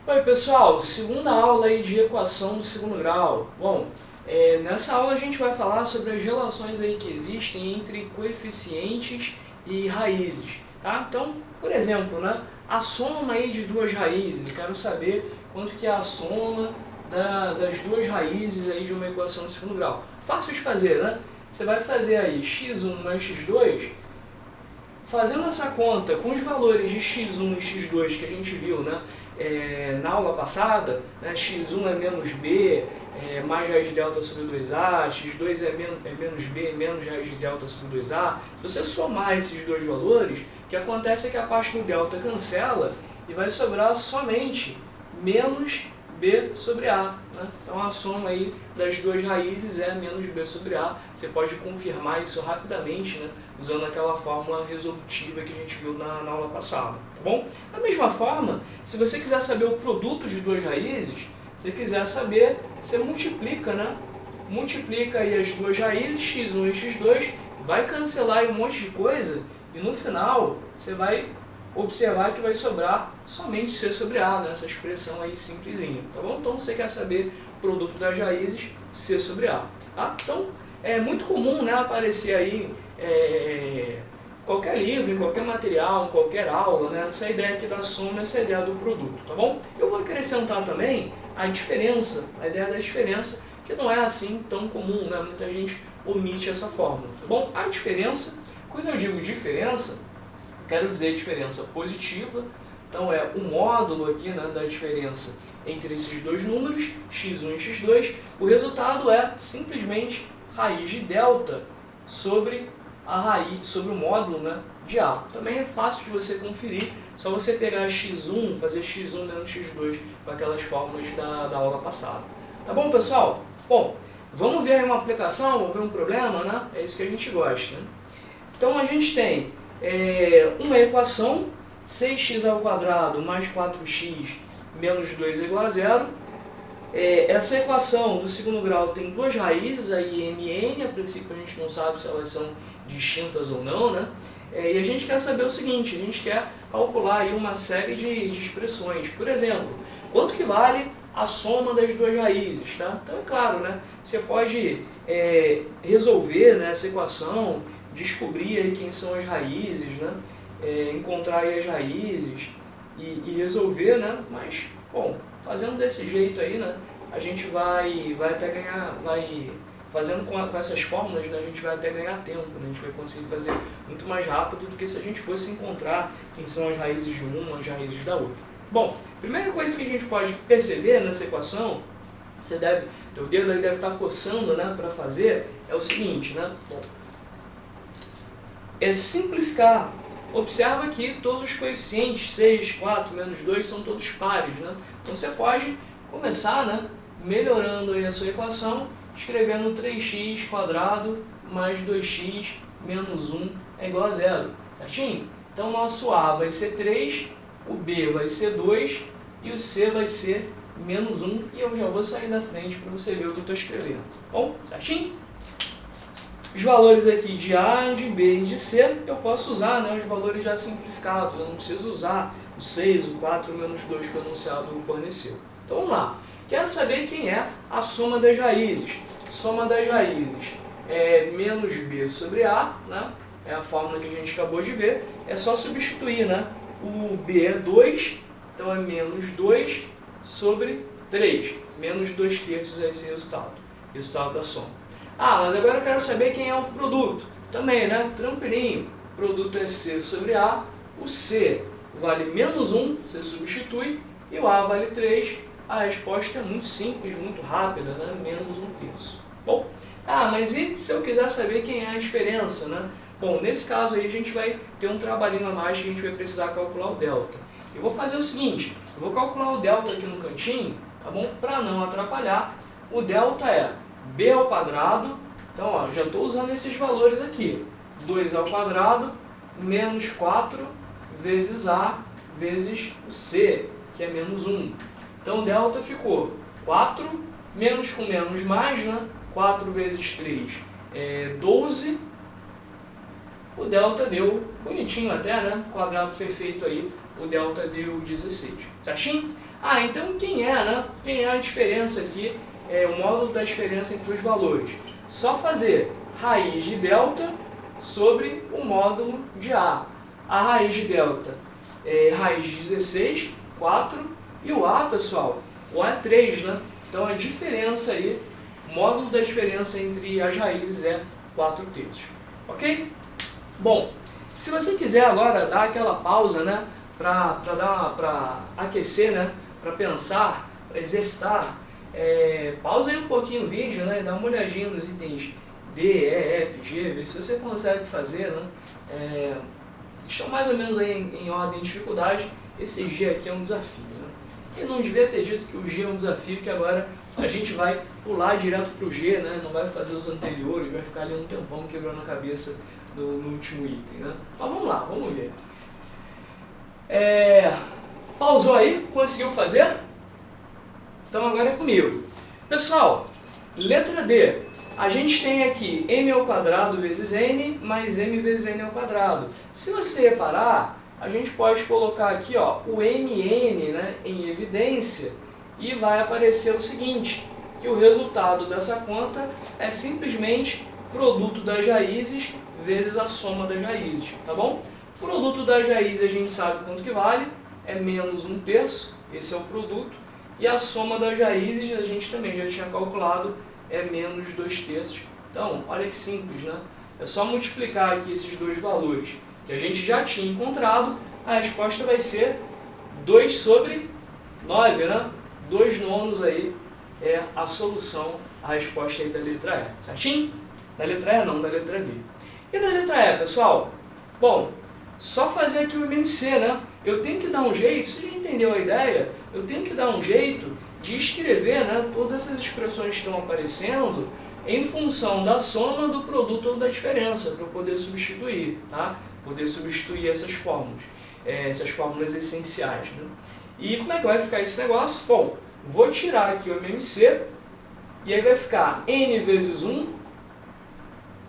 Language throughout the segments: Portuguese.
Oi pessoal, segunda aula aí de equação do segundo grau. Bom, nessa aula a gente vai falar sobre as relações aí que existem entre coeficientes e raízes, tá? Então, por exemplo, né, a soma aí de duas raízes, eu quero saber quanto que é a soma das duas raízes aí de uma equação do segundo grau. Fácil de fazer, né? Você vai fazer aí x1 mais x2, fazendo essa conta com os valores de x1 e x2 que a gente viu, né, na aula passada, né, x1 é menos b, mais raiz de delta sobre 2a, x2 é menos b menos raiz de delta sobre 2a. Se você somar esses dois valores, o que acontece é que a parte do delta cancela e vai sobrar somente menos b sobre a. Né? Então a soma aí das duas raízes é menos b sobre a. Você pode confirmar isso rapidamente, né? Usando aquela fórmula resolutiva que a gente viu na aula passada. Tá bom? Da mesma forma, se você quiser saber o produto de duas raízes, se você quiser saber, você multiplica, né? Multiplica aí as duas raízes, x1 e x2, vai cancelar aí um monte de coisa e no final você vai observar que vai sobrar somente C sobre A, né? Essa expressão aí simplesinha, tá bom? Então você quer saber o produto das raízes, C sobre A. Tá? Então é muito comum, né, aparecer aí qualquer livro, em qualquer material, em qualquer aula, né, essa ideia aqui da soma, essa ideia do produto, tá bom? Eu vou acrescentar também a diferença, a ideia da diferença, que não é assim tão comum, né? Muita gente omite essa fórmula, tá bom? A diferença, quando eu digo diferença, quero dizer diferença positiva, então é o módulo aqui, né, da diferença entre esses dois números, x1 e x2, o resultado é simplesmente raiz de delta sobre a raiz, sobre o módulo, né, de A. Também é fácil de você conferir, só você pegar x1, fazer x1 menos x2 com aquelas fórmulas da aula passada. Tá bom, pessoal? Bom, vamos ver aí uma aplicação, vamos ver um problema, né? É isso que a gente gosta, né? Então a gente tem uma equação, 6x ao quadrado mais 4x menos 2 é igual a zero. Essa equação do segundo grau tem duas raízes, aí m e n, a princípio a gente não sabe se elas são distintas ou não, né? E a gente quer saber o seguinte, a gente quer calcular aí uma série de expressões. Por exemplo, quanto que vale a soma das duas raízes, tá? Então é claro, né? Você pode resolver, né, essa equação, descobrir aí quem são as raízes, né? Encontrar aí as raízes e resolver, né? Mas, bom, fazendo desse jeito aí, né, a gente vai até ganhar, fazendo com essas fórmulas, né, a gente vai até ganhar tempo, né? A gente vai conseguir fazer muito mais rápido do que se a gente fosse encontrar quem são as raízes de uma, as raízes da outra. Bom, primeira coisa que a gente pode perceber nessa equação, teu dedo aí deve estar coçando, né, para fazer, é o seguinte, né? Bom, é simplificar. Observa que todos os coeficientes, 6, 4, menos 2, são todos pares, né? Então você pode começar, né, melhorando aí a sua equação, escrevendo 3x quadrado mais 2x menos 1 é igual a zero, certinho? Então nosso A vai ser 3, o B vai ser 2 e o C vai ser menos 1, e eu já vou sair da frente para você ver o que eu estou escrevendo. Bom, certinho? Os valores aqui de A, de B e de C, eu posso usar, né, os valores já simplificados, eu não preciso usar o 6, o 4, o menos 2 que o enunciado forneceu. Então vamos lá. Quero saber quem é a soma das raízes. Soma das raízes é menos B sobre A, né? É a fórmula que a gente acabou de ver. É só substituir, né? O B é 2, então é menos 2 sobre 3. Menos 2 terços é esse resultado da soma. Ah, mas agora eu quero saber quem é o produto. Também, né? Tranquilinho. O produto é C sobre A. O C vale menos 1, você substitui. E o A vale 3. A resposta é muito simples, muito rápida, né? Menos 1 terço. Bom, mas e se eu quiser saber quem é a diferença, né? Bom, nesse caso aí a gente vai ter um trabalhinho a mais que a gente vai precisar calcular o delta. Eu vou fazer o seguinte, eu vou calcular o delta aqui no cantinho, tá bom? Para não atrapalhar, o delta é b ao quadrado, então ó, já estou usando esses valores aqui, 2 ao quadrado menos 4 vezes a vezes o c, que é menos 1. Então o delta ficou 4, menos com menos mais, né? 4 vezes 3 é 12. O delta deu bonitinho até, né? Quadrado perfeito aí, o delta deu 16, certinho? Ah, então quem é, né? Quem é a diferença aqui, o módulo da diferença entre os valores? Só fazer raiz de delta sobre o módulo de A. A raiz de delta é raiz de 16, 4, e o A, pessoal, o A é 3, né? Então a diferença aí, o módulo da diferença entre as raízes é 4/3, ok? Bom, se você quiser agora dar aquela pausa, né, para aquecer, né, para pensar, para exercitar, pausa aí um pouquinho o vídeo, né, dá uma olhadinha nos itens D, E, F, G, ver se você consegue fazer, né, estão mais ou menos aí em ordem de dificuldade. Esse G aqui é um desafio, né? Eu não devia ter dito que o G é um desafio, que agora a gente vai pular direto para o G, né, não vai fazer os anteriores, vai ficar ali um tempão quebrando a cabeça no último item, né? Mas vamos lá, vamos ver. Pausou aí? Conseguiu fazer? Então agora é comigo. Pessoal, letra D. A gente tem aqui m ao quadrado vezes n mais m vezes n ao quadrado. Se você reparar, a gente pode colocar aqui, ó, o mn, né, em evidência, e vai aparecer o seguinte, que o resultado dessa conta é simplesmente produto das raízes vezes a soma das raízes, tá bom? O produto das raízes a gente sabe quanto que vale, é menos 1/3, esse é o produto, e a soma das raízes a gente também já tinha calculado, é menos 2/3. Então, olha que simples, né? É só multiplicar aqui esses dois valores que a gente já tinha encontrado, a resposta vai ser 2/9, né? 2/9 aí é a solução, a resposta aí da letra E, certinho? Da letra E não, da letra D. E da letra E, pessoal? Bom, só fazer aqui o MMC, né? Eu tenho que dar um jeito, você já entendeu a ideia? Eu tenho que dar um jeito de escrever, né, todas essas expressões que estão aparecendo em função da soma do produto ou da diferença, para eu poder substituir, tá? Poder substituir essas fórmulas essenciais, né? E como é que vai ficar esse negócio? Bom, vou tirar aqui o MMC, e aí vai ficar n vezes 1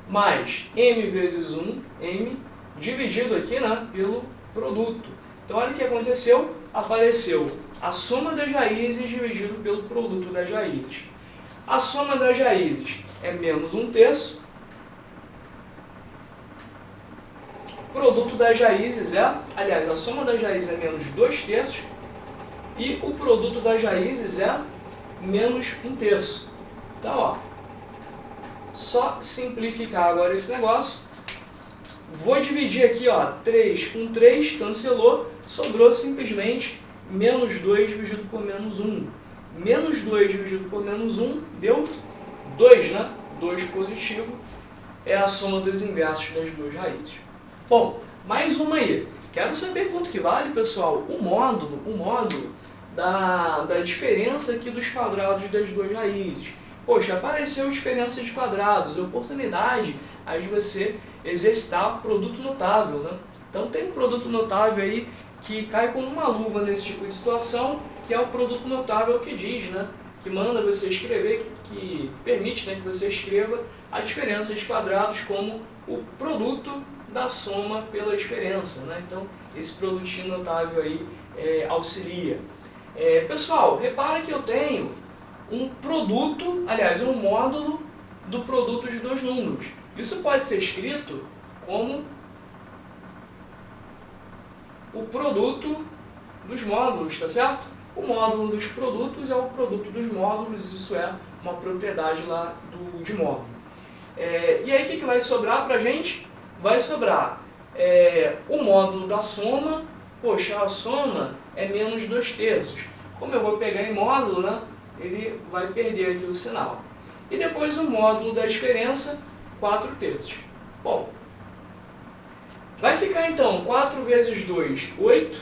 mais m vezes 1, m, dividido aqui, né, pelo produto. Então olha o que aconteceu, apareceu a soma das raízes dividido pelo produto das raízes. A soma das raízes é menos 1/3, o produto das raízes a soma das raízes é menos 2/3, e o produto das raízes é menos 1/3. Então, ó, só simplificar agora esse negócio. Vou dividir aqui, ó, 3 com 3, cancelou, sobrou simplesmente menos 2 dividido por menos 1. Menos 2 dividido por menos 1 deu 2, né? 2 positivo é a soma dos inversos das duas raízes. Bom, mais uma aí. Quero saber quanto que vale, pessoal, o módulo da diferença aqui dos quadrados das duas raízes. Poxa, apareceu diferença de quadrados, oportunidade de você exercitar produto notável, né? Então tem um produto notável aí que cai como uma luva nesse tipo de situação, que é o produto notável que diz, né? Que manda você escrever, que permite, né, que você escreva a diferença de quadrados como o produto da soma pela diferença, né? Então esse produtinho notável aí auxilia. Pessoal, repara que eu tenho um produto, aliás, um módulo do produto de dois números. Isso pode ser escrito como o produto dos módulos, tá certo? O módulo dos produtos é o produto dos módulos, isso é uma propriedade lá de módulo. E aí o que vai sobrar pra gente? Vai sobrar o módulo da soma. Poxa, a soma é menos 2/3. Como eu vou pegar em módulo, né, ele vai perder aqui o sinal. E depois o módulo da diferença, 4/3. Bom, vai ficar então 4 vezes 2, 8,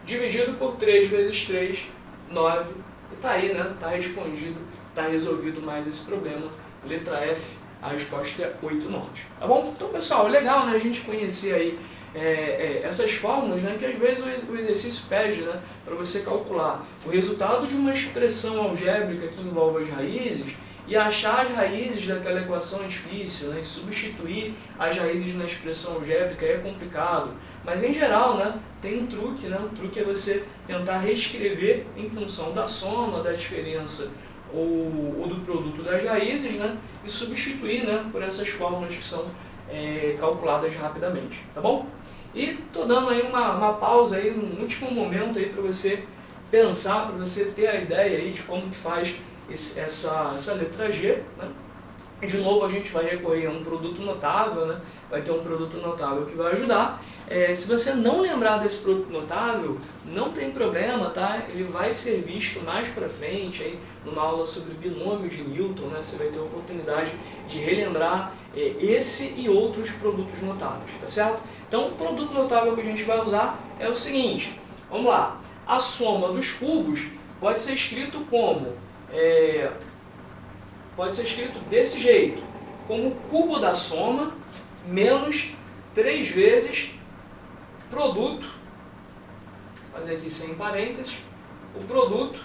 dividido por 3 vezes 3, 9. E tá aí, né? Tá respondido, tá resolvido mais esse problema. Letra F, a resposta é 8/9. Tá bom? Então, pessoal, é legal, né, a gente conhecer aí essas fórmulas, né, que às vezes o exercício pede, né, para você calcular o resultado de uma expressão algébrica que envolve as raízes e achar as raízes daquela equação é difícil, né, e substituir as raízes na expressão algébrica é complicado. Mas em geral, né, tem um truque, né? O truque é você tentar reescrever em função da soma, da diferença ou do produto das raízes, né, e substituir, né, por essas fórmulas que são calculadas rapidamente, tá bom? E estou dando aí uma pausa aí, um último momento aí para você pensar, para você ter a ideia aí de como que faz essa letra G, né? De novo a gente vai recorrer a um produto notável, né? Vai ter um produto notável que vai ajudar. Se você não lembrar desse produto notável, não tem problema, tá? Ele vai ser visto mais para frente, aí, numa aula sobre binômio de Newton, né? Você vai ter a oportunidade de relembrar esse e outros produtos notáveis, tá certo? Então o produto notável que a gente vai usar é o seguinte, vamos lá, a soma dos cubos pode ser escrito como... pode ser escrito desse jeito, como o cubo da soma menos 3 vezes produto, vou fazer aqui sem parênteses, o produto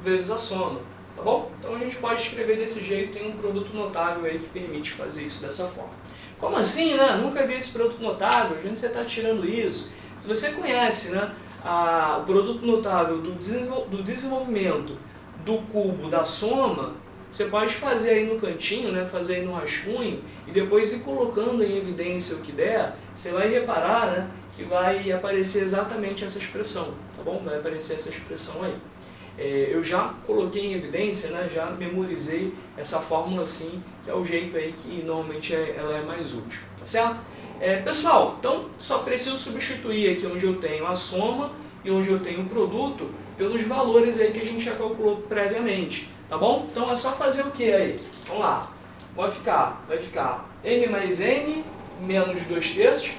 vezes a soma, tá bom? Então a gente pode escrever desse jeito, tem um produto notável aí que permite fazer isso dessa forma. Como assim, né? Nunca vi esse produto notável, de onde você está tirando isso? Se você conhece, né, o produto notável do desenvolvimento do cubo da soma, você pode fazer aí no cantinho, né, fazer aí no rascunho e depois ir colocando em evidência o que der, você vai reparar, né, que vai aparecer exatamente essa expressão, tá bom? Vai aparecer essa expressão aí. Eu já coloquei em evidência, né, já memorizei essa fórmula assim, que é o jeito aí que normalmente ela é mais útil, tá certo? Pessoal, então só preciso substituir aqui onde eu tenho a soma e onde eu tenho o produto pelos valores aí que a gente já calculou previamente, tá bom? Então é só fazer o que aí? Vamos lá, vai ficar m mais n menos 2 terços,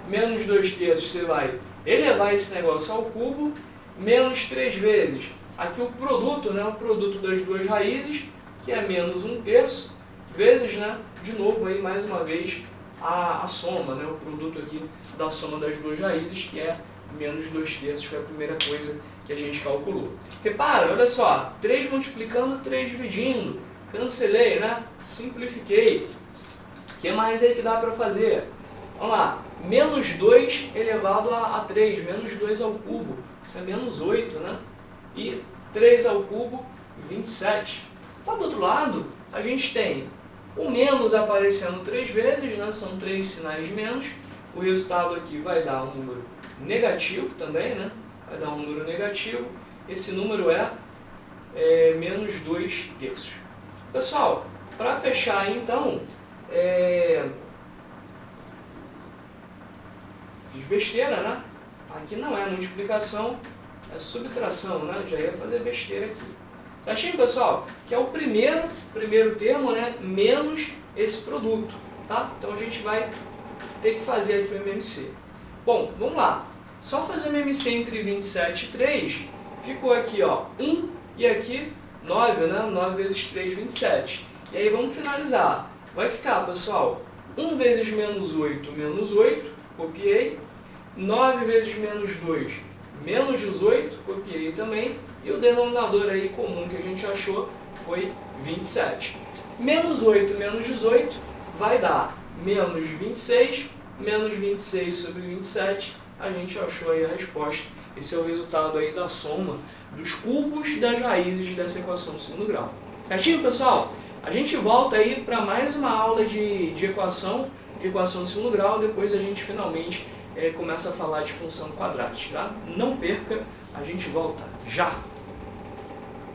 menos 2 terços você vai elevar esse negócio ao cubo, menos 3 vezes, aqui o produto, né, o produto das duas raízes, que é menos 1 terço, vezes, né, de novo aí mais uma vez, a soma, né, o produto aqui da soma das duas raízes, que é menos 2 terços, foi a primeira coisa que a gente calculou. Repara, olha só, 3 multiplicando, 3 dividindo, cancelei, né, simplifiquei. O que mais aí que dá para fazer? Vamos lá, menos 2 elevado a 3, menos 2 ao cubo, isso é menos 8, né, e 3 ao cubo, 27. Lá do outro lado, a gente tem o menos aparecendo 3 vezes, né? São 3 sinais de menos. O resultado aqui vai dar um número negativo também, né? Vai dar um número negativo. Esse número é menos 2 terços. Pessoal, para fechar então, fiz besteira, né? Aqui não é multiplicação, é subtração, né? Já ia fazer besteira aqui. Certinho, pessoal? Que é o primeiro termo, né, menos esse produto, tá? Então a gente vai ter que fazer aqui o MMC. Bom, vamos lá. Só fazer o MMC entre 27 e 3, ficou aqui, ó, 1 e aqui 9, né? 9 vezes 3, 27. E aí vamos finalizar. Vai ficar, pessoal, 1 vezes menos 8, copiei. 9 vezes menos 2, menos 18, copiei também. E o denominador aí comum que a gente achou foi 27. Menos 8 menos 18 vai dar menos 26 sobre 27. A gente achou aí a resposta. Esse é o resultado aí da soma dos cubos e das raízes dessa equação do segundo grau. Certinho, pessoal? A gente volta aí para mais uma aula de equação do segundo grau. Depois a gente finalmente começa a falar de função quadrática. Tá? Não perca, a gente volta já!